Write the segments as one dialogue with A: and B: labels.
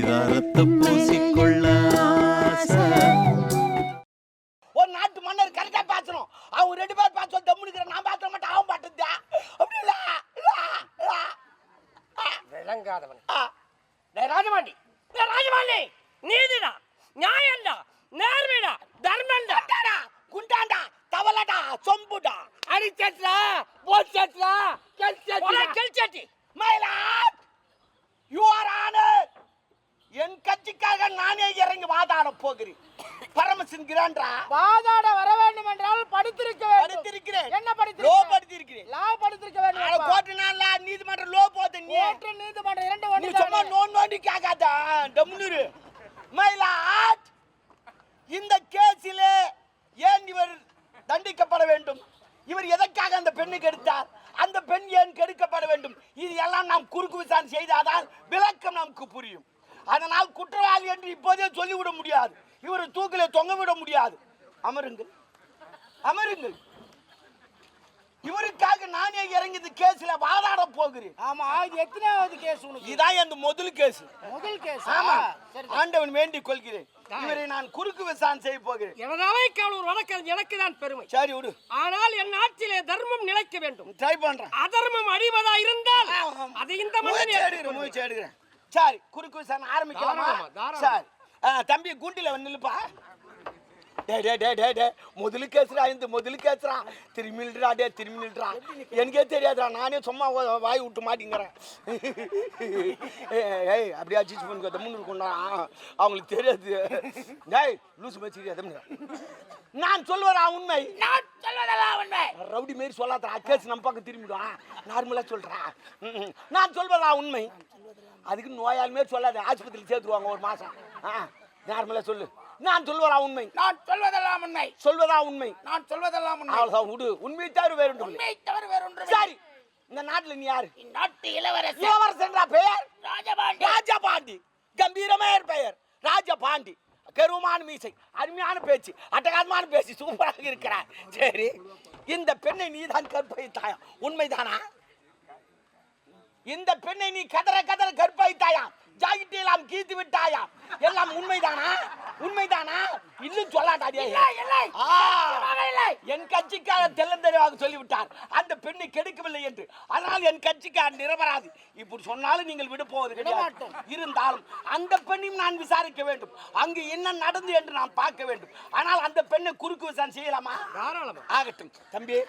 A: பரிதாரத்தை பூசிக்கொள்ள
B: ஒரு நாட்டு மன்னர் கரெக்டா பேசணும். அவங்க 2 பேர் பேச தம்முனுக்கிற நான் பேச மாட்டேன். அவன் பாட்டுதா அப்படி இல்ல
C: விளங்காதவன். ராஜமாண்டி நீதிடா, நியாயம்டா, நேர்மைடா, தர்மம்டா,
B: குண்டாண்டா, தவளடா, சொம்புடா,
C: அடிச்சட்லா, போச்சட்லா, கெல்ச்சட்டி.
B: மயிலாட் யூ ஆர் ஆனர். என் கட்சிக்காக நானே இறங்கி வாதாட போகிறேன். பரமசிங்கிறான்றா
D: வாதாட வர வேண்டும் என்றால் படித்திருக்க வேண்டும்.
B: படித்திருக்கிறேன்.
D: என்ன படித்திருக்க?
B: லோ படித்திருக்கிறேன்.
D: லா படித்திருக்க வேண்டும்.
B: அட கோர்ட்னால நீதிமன்ற லோ போதே நீ.
D: கோர்ட் நீதிமன்றம் இரண்டு
B: நீ
D: ஒன்று.
B: சும்மா நோண்டி கேட்காத. டம்னுரு மயிலாட், இந்த கேஸிலே ஏன் இவர் தண்டிக்கப்பட வேண்டும்? இவர் எதற்காக அந்த பெண்ணுக்கு எடுத்தார்? அந்த பெண் ஏன் கெடுக்கப்பட வேண்டும்? இது எல்லாம் நாம் குறுக்கு விசாரணை செய்தால் விளக்கம் நமக்கு புரியும். அதனால் குற்றவாளி என்று இப்போதே சொல்லிவிட முடியாது. இவரை தூக்கில தொங்க விட முடியாது. அமருங்கள், அமருங்கள். இவருக்காக நானே இறங்கி இந்த கேஸ்ல வாதாட போகிறேன்.
D: ஆமா, இது எத்தனாவது கேஸ் உனக்கு?
B: இதான் என் முதல் கேஸ்.
D: முதல் கேஸ்.
B: ஆமா,
D: சரி.
B: ஆண்டவன் வேண்டிக் கொள்கிறேன். இவரை நான் குறுக்கு விசாரணை செய்ய போகிறேன்.
C: எனதாவே காவலர் வழக்கறிஞர் எனக்கு தான் பெருமை.
B: சரி விடு.
C: ஆனால் என் நாட்டிலே தர்மம் நிலைக்க வேண்டும்.
B: ட்ரை பண்றேன்.
C: அதர்மம் அடிவதா இருந்தால் அது இந்த
B: முயற்சி எடுக்கிறேன். சரி, குறுக்கு விசாரணை ஆரம்பிக்கலாமா? சரி, தம்பி குண்டில வந்து நில்லுப்பா. முதல் கேசுரா, இந்த முதல் கேசுரா. திரும்பி நில்றா. எனக்கே தெரியாதுடா, நானே சும்மா வாய் விட்டு மாட்டிங்கிறேன். ஏய் அப்படியே அடிச்சு பண்ணி தம்முன்னு இருக்கும்டா, அவங்களுக்கு தெரியாது. டேய் லூசு பேச்சு தம்முங்க. நான் சொல்வதா உண்மை.
C: நான் சொல்வதெல்லாம் உண்மை.
B: ரவுடி மாரி சொல்லாதடா, கேஸ் நம்ம பக்கம் திரும்பிடும். நார்மலா சொல்றா. நான் சொல்வதா உண்மை. அதுக்கு நோயாளி மாரி சொல்லாத, ஆஸ்பத்திரியில் சேர்த்துருவாங்க ஒரு மாசம். நார்மலா சொல்லு. நான் சொல்வதா உண்மை.
C: நான் சொல்வதெல்லாம் உண்மை.
B: சொல்வதா உண்மை.
C: நான் சொல்வதெல்லாம் உண்மை.
B: அவ்வளவுதான் விடு. உண்மையை தவிர வேற ஒன்று.
C: உண்மையை தவிர வேற ஒன்று.
B: சரி, இந்த நாட்டுல நீ யாரு?
C: நாட்டு இளவரசர்.
B: இளவரசன்றா பெயர்?
C: ராஜபாண்டி.
B: ராஜபாண்டி. கம்பீரமான பெயர் ராஜபாண்டி. கருவமான மீசை, அருமையான பேச்சு, அட்டகாசமான பேச்சு, சூப்பராக இருக்கிறார். சரி, இந்த பெண்ணை நீ தான் கற்பழித்தாயா? உண்மைதானா? இந்த பெண்ணை நீ கதற கற்பழித்தாயா? ஜாகிட்டெல்லாம் கீத்து விட்டாயா? எல்லாம் உண்மைதானா? உண்மைதானா? இன்னும் சொல்லாட்டாடியா? என் கட்சிக்காக தெளிவாக சொல்லிவிட்டார் அந்த பெண்ணை கெடுக்கவில்லை என்று. அதனால் என் கட்சிக்காக நிரபராது. இப்படி சொன்னாலும் நீங்கள் விட போவது கிடையாது. இருந்தாலும் அந்த பெண்ணையும் நான் விசாரிக்க வேண்டும். அங்கு என்ன நடந்து என்று நான் பார்க்க வேண்டும். ஆனால் அந்த பெண்ணை குறுக்கு விசாரணை செய்யலாமா?
C: தாராளமா
B: ஆகட்டும். தம்பி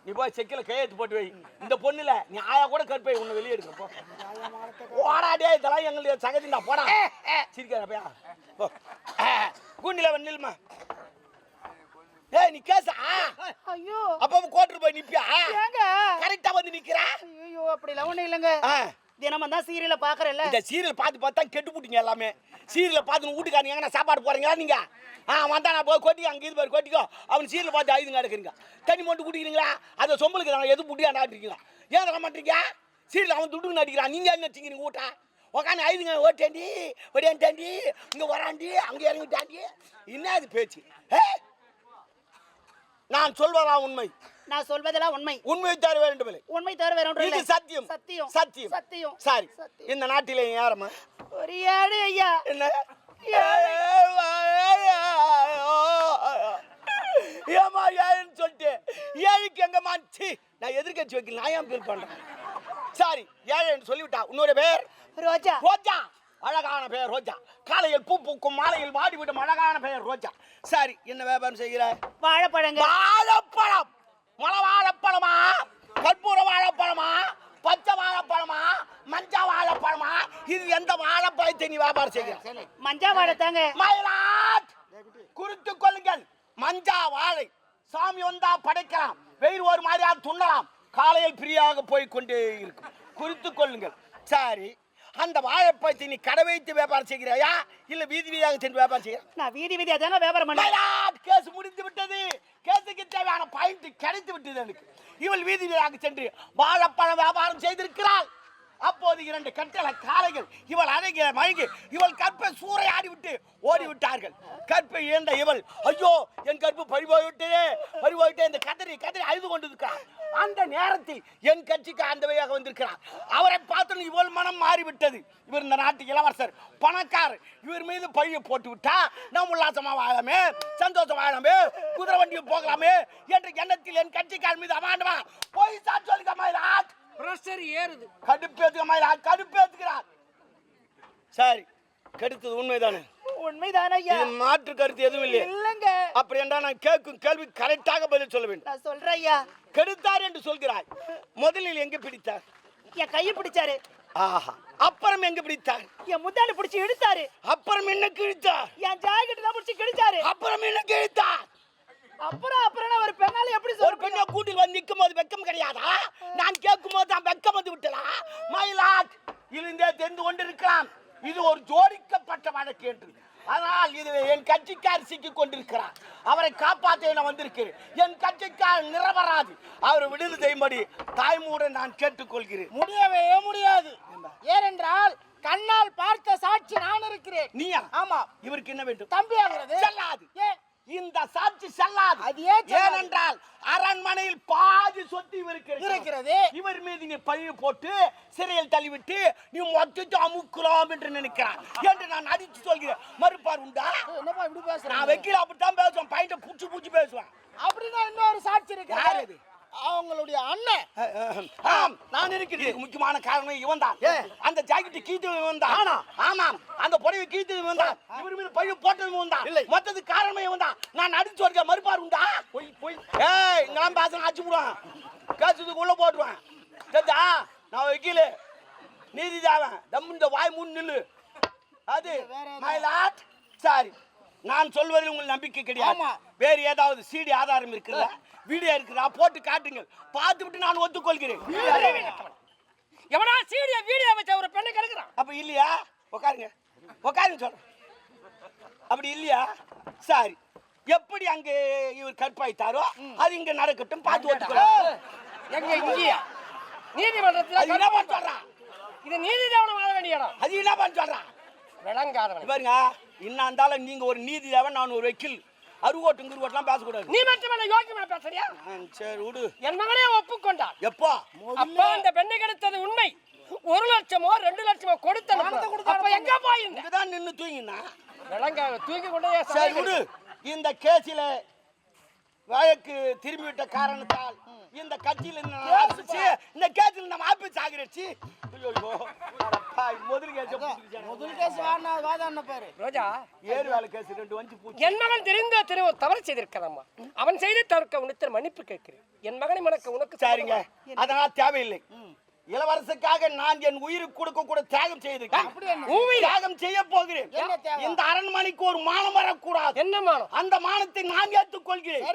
B: நீ போய் செக்கில கையெழுத்து போட்டு வை. இந்த பொண்ணுல நீ ஆயா கூட கற்பை உன்னை வெளியே எடுக்க போ. ஓடாடே, இதெல்லாம் எங்களுக்கு சகதிண்டா. போடா, சிரிக்கிறப்பயா. கூண்டில வந்து நில்லுமா. ஏய் நீ கேசா?
D: ஐயோ,
B: அப்ப கோட்டர் போய் நிப்பியா?
D: ஏங்க
B: கரெக்டா வந்து நிக்கிறா?
D: ஐயோ, அப்படி எல்லாம் ஒண்ணும் இல்லைங்க. தினமும் தான் சீரியல பாக்குறேன்ல.
B: இந்த சீரியல் பார்த்து கெட்டு போட்டீங்க எல்லாமே. சீரியல பார்த்து வீட்டுக்காரங்க எங்கன்னா சாப்பாடு போறீங்களா நீங்க? வந்தா நான் போய் கொட்டிக்கோ, அங்கே இது பாரு கொட்டிக்கோ. அவன் சீரியல் பார்த்து ஐதுங்க எடுக்கிறீங்க. தண்ணி மட்டும் குடிக்கிறீங்களா? அதை சொம்பலுக்கு நாங்கள் எது புட்டியா நாட்டிருக்கீங்களா? ஏன் தர மாட்டீங்க? சீரியல் அவன் துட்டுக்கு நடிக்கிறான். நீங்கள் என்ன வச்சுக்கிறீங்க ஊட்டா? உக்காந்து ஐதுங்க ஓட்டேண்டி ஒடியாண்டி இங்கே வராண்டி அங்கே இறங்கிட்டாண்டி. என்ன அது பேச்சு? நான் சொல்வதா உண்மை.
D: நான் சொல்வதெல்லாம் உண்மை.
B: உண்மை தவிர வேண்டும் இல்லை.
D: உண்மை தவிர வேற ஒன்று இல்லை.
B: சத்தியம்
D: சத்தியம்
B: சத்தியம்
D: சத்தியம்.
B: சரி, இந்த நாட்டிலே யாரம்மா?
D: ஒரு ஏழை ஐயா.
B: என்ன ஏமா ஏன்னு சொல்லிட்டு ஏழைக்கு எங்க மாச்சி நான் எதிர்கட்சி வைக்கல. நான் ஏன் ஃபீல் பண்றேன்? சரி, ஏழைன்னு சொல்லிவிட்டா. இன்னொரு பேர்
D: ரோஜா.
B: ரோஜா, அழகான பெயர் ரோஜா. காலையில் பூ பூக்கும், மாலையில் வாடிவிடும் அழகான பெயர் ரோஜா. சரி, என்ன வியாபாரம் செய்கிற?
D: வாழைப்பழங்க.
B: வாழைப்பழம். மலை வாழைப்பழமா, கற்பூர வாழைப்பழமா, பச்சை வாழைப்பழமா, மஞ்சா வாழைப்பழமா? இது எந்த வாழைப்பழத்தை நீ வியாபாரம் செய்கிற?
D: மஞ்சா வாழை தாங்க.
B: மயிலாட், குறித்து கொள்ளுங்கள். மஞ்சா வாழை சாமி வந்தா படைக்கலாம், வெயில் ஒரு மாதிரியாக துண்ணலாம், காலையில் ஃப்ரீயாக போய் கொண்டே இருக்கும். குறித்து கொள்ளுங்கள். சரி, அந்த வாழைப்பழத்தை நீ கடை வைத்து வியாபாரம் செய்கிறாயா இல்ல வீதி வீதியாக சென்று வியாபாரம் செய்ய?
D: நான் வீதி வீதியா தாங்க வியாபாரம் பண்ணேன்.
B: கேஸ் முடிந்து விட்டது. கேஸுக்கு தேவையான பாயிண்ட் கிடைத்து விட்டது எனக்கு. இவள் வீதி வீதியாக சென்று வாழைப்பழம் வியாபாரம் செய்திருக்கிறாள். அப்போது 2 கட்டளை காளைகள் இவள் அழகிய மயங்கி இவள் கற்பை சூறையாடி விட்டு ஓடிவிட்டார்கள். கற்பை இழந்த இவள் ஐயோ என் கற்பு பறிபோய்விட்டே இந்த கதறி அழுது கொண்டிருக்கிறார். அந்த நேரத்தில் என் கட்சிக்கு அந்த வழியாக வந்திருக்கிறார். அவரை பார்த்து இவள் மனம் மாறிவிட்டது. இவர் இந்த நாட்டு இளவரசர், பணக்காரர். இவர் மீது பழியை போட்டு விட்டா நாம் உல்லாசமா வாழலாமே, சந்தோஷம் வாழலாமே, குதிரை வண்டியில் போகலாமே என்ற எண்ணத்தில் என் கட்சிக்காரர் மீது அமாண்டமா போய் சொல்லுங்க மயிலாட்.
C: பிரஷர் ஏறுது.
B: கடுப்பேத்துக்க மயிலாட், கடுப்பேத்துக்கிறார். சரி, கெடுத்தது உண்மைதானே?
D: உண்மைதானே ஐயா?
B: இது மாற்று கருத்து எதுவும் இல்லை.
D: இல்லங்க.
B: அப்படி என்றால் நான் கேட்கும் கேள்வி கரெக்டாக பதில் சொல்ல வேண்டும்.
D: நான் சொல்றேன் ஐயா.
B: கெடுத்தார் என்று சொல்கிறாய். முதலில் எங்க பிடித்தார்?
D: என் கையை பிடிச்சாரு.
B: ஆஹா. அப்புறம் எங்க பிடித்தார்?
D: என் முந்தானை பிடிச்சி இழுத்தாரு.
B: அப்புறம் என்ன கிழித்தார்?
D: என் ஜாக்கெட் தான் பிடிச்சி கிழிச்சாரு.
B: அப்புறம் என்ன கிழித்தார்?
D: அப்புறம் ஒரு பெண்ணால எப்படி
B: ஒரு பெண்ணை கூட்டில் வந்து நிற்கும் போது வெக்கம் கிடையாதா? நான் கேட்கும் போது தான் வெக்கம் வந்து விட்டதா? மயிலாட் இருந்தே தெரிந்து கொண்டிருக்கலாம் இது ஒரு ஜோடிக்கப்பட்ட வழக்கு என்று. ஆனால் இது என் கட்சிக்கார் சிக்கிக் கொண்டிருக்கிறார். அவரை காப்பாற்ற நான் வந்திருக்கிறேன். என் கட்சிக்கார் நிரபராதி. அவர் விடுதலை செய்யும்படி தாய்மூடன் நான் கேட்டுக்கொள்கிறேன்.
C: முடியவே முடியாது. ஏனென்றால் கண்ணால் பார்த்த சாட்சி நான் இருக்கிறேன்.
B: நீயா?
C: ஆமா.
B: இவருக்கு என்ன வேண்டும்?
C: தம்பி ஆகிறது
B: செல்லாது. இந்த சாட்சி செல்லாது.
C: அது ஏன்
B: ஏனென்றால் அரண்மனையில் பாதி சொத்து இவருக்கு
C: இருக்கிறது.
B: இவர் மீது நீ பழி போட்டு சிறையில் தள்ளிவிட்டு நீ மொத்தத்தை அமுக்கலாம் என்று நினைக்கிறான் என்று நான் அடித்து சொல்கிறேன். மறுப்பார் உண்டா?
C: என்னப்பா இப்படி பேசுற?
B: நான் வைக்கல அப்படித்தான் பேசுவேன். பையன் பூச்சி பேசுவேன்.
C: அப்படின்னா இன்னொரு சாட்சி இருக்கு.
B: யார் அது?
C: அவங்களுடைய அண்ணன்.
B: ஆம், நான் இருக்கிறேன். முக்கியமான காரணம் இவன் தான். அந்த ஜாக்கெட் கீத்து இவன் தான். ஆமாம், அந்த புடவை கீத்து இவன் தான். இவர் மீது பழி போட்டது இவன் தான். மொத்தது காரணம் இவன் தான். நான் அடிச்சு வருக மறுப்பார் உண்டா? ஏய், இங்கெல்லாம் பேச அடிச்சு விடுவான். கேசத்துக்கு உள்ள போட்டுருவான். சரிதா? நான் வைக்கல நீதி தேவன் தம் இந்த வாய் முன் நில்லு. அது மயிலாட். சரி, நான் சொல்வதில் உங்களுக்கு நம்பிக்கை கிடையாது. வேறு ஏதாவது சிடி ஆதாரம் இருக்குல்ல, வீடியோ இருக்குதா? போட்டு காட்டுங்க. பார்த்து விட்டு நான் ஒத்துக்கொள்கிறேன்.
C: எவனா சீடிய வீடியோ வச்ச ஒரு பெண்ணை கெடுக்குறான்.
B: அப்ப இல்லையா? உட்காருங்க சொல்றேன். அப்படி இல்லையா? சரி, எப்படி அங்கே இவர் கற்பாய்த்தாரோ அது இங்க நடக்கட்டும். பார்த்து ஒத்துக்கலாம்.
C: எங்க இங்கேயா நீதிமன்றத்தில்
B: என்ன பண்ண சொல்றான்?
C: இது நீதி தேவனம் ஆக வேண்டிய இடம்.
B: அது என்ன பண்ண சொல்றான்?
C: விளங்காதவன்
B: பாருங்க, இன்னாந்தாலும் நீங்க ஒரு நீதி தேவன், நான் ஒரு வக்கீல். அருவோட்டும் குருவோட்டெல்லாம் பேசக்கூடாது.
C: நீ மட்டும் என்ன யோக்கியமா பேசுறியா?
B: சரி விடு.
C: என் மகனே ஒப்புக்கொண்டான்.
B: எப்போ?
C: அப்பா அந்த பெண்ணை கெடுத்தது உண்மை. 1 லட்சமோ 2 லட்சமோ கொடுத்த அப்ப எங்க போயிருந்த?
B: இங்கதான் நின்னு தூங்கினா
C: விளங்காத தூங்கி கொண்டே.
B: சரி விடு. இந்த கேஸில வழக்கு திரும்பிவிட்ட காரணத்தால் இந்த கட்சியில் இந்த கேஸில் நம்ம ஆபீஸ் ஆகிருச்சு.
C: முதல் கேஸ் வாதாடின பேரு ரோஜா.
B: ஏறு வேலை கேஸ் 2 வஞ்சி பூச்சி.
C: என் மகன் தெரிந்த தவறு செய்திருக்கிறம்மா. அவன் செய்து தவிர்க்க உனக்கு மன்னிப்பு கேட்கிறேன். என் மகனை மனக்கு உனக்கு
B: சரிங்க, அதெல்லாம் தேவையில்லை. இளவரசுக்காக நான் என் உயிருக்கு கொடுக்க கூட தியாகம் செய்திருக்கேன். தியாகம் செய்ய போகிறேன். இந்த அரண்மனைக்கு ஒரு மானம் வரக்கூடாது.
C: என்ன மானம்?
B: அந்த மானத்தை நான் ஏற்றுக்கொள்கிறேன்.